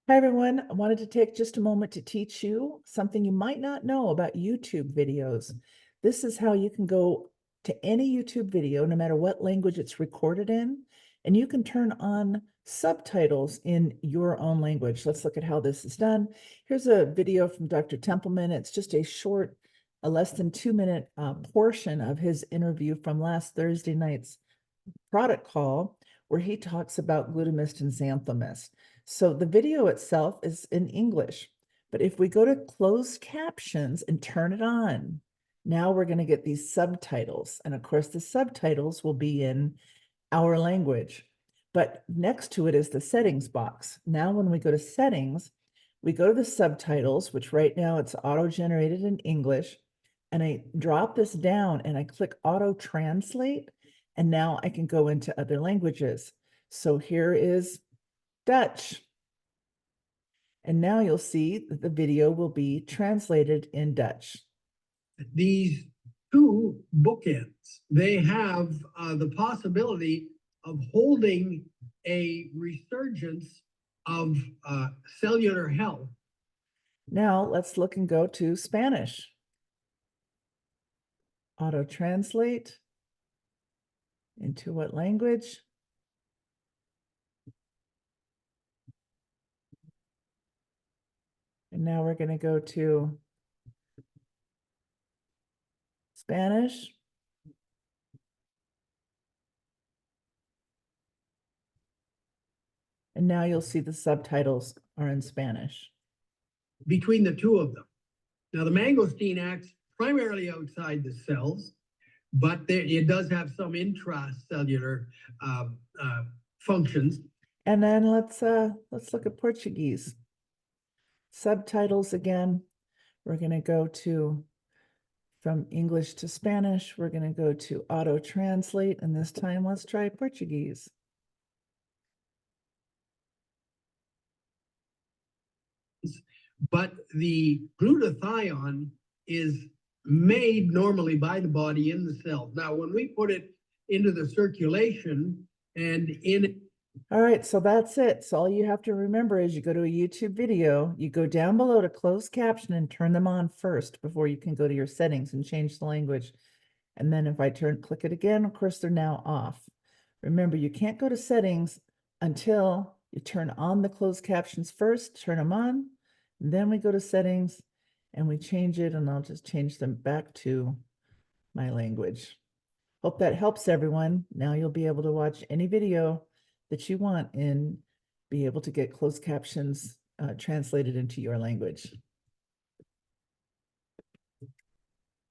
Hi, everyone. I wanted to take just a moment to teach you something you might not know about YouTube videos. This is how you can go to any YouTube video, no matter what language it's recorded in, and you can turn on subtitles in your own language. Let's look at how this is done. Here's a video from Dr. Templeman. It's just a short, a less than 2-minute portion of his interview from last Thursday night's product call, where he talks about glutamist and xanthomist. So the video itself is in English, but if we go to closed captions and turn it on, now we're going to get these subtitles. And of course, the subtitles will be in our language. But next to it is the settings box. Now, when we go to settings, we go to the subtitles, which right now it's auto-generated in English. And I drop this down and I click auto translate. And now I can go into other languages. So here is Dutch. And now you'll see that the video will be translated in Dutch. These two bookends, they have the possibility of holding a resurgence of cellular health. Now let's look and go to Spanish. Auto translate into what language? And now we're going to go to Spanish. And now you'll see the subtitles are in Spanish. Between the two of them. Now, the mangosteen acts primarily outside the cells, but it does have some intracellular functions. And then let's look at Portuguese. Subtitles again. We're going to go to from English to Spanish. We're going to go to auto translate, and this time let's try Portuguese. But the glutathione is made normally by the body in the cells. Now, when we put it into the circulation and in. All right, so that's it. So all you have to remember is you go to a YouTube video, you go down below to closed caption and turn them on first before you can go to your settings and change the language. And then if I click it again, of course, they're now off. Remember, you can't go to settings until you turn on the closed captions first, turn them on. Then we go to settings and we change it, and I'll just change them back to my language. Hope that helps everyone. Now you'll be able to watch any video that you want and be able to get closed captions translated into your language.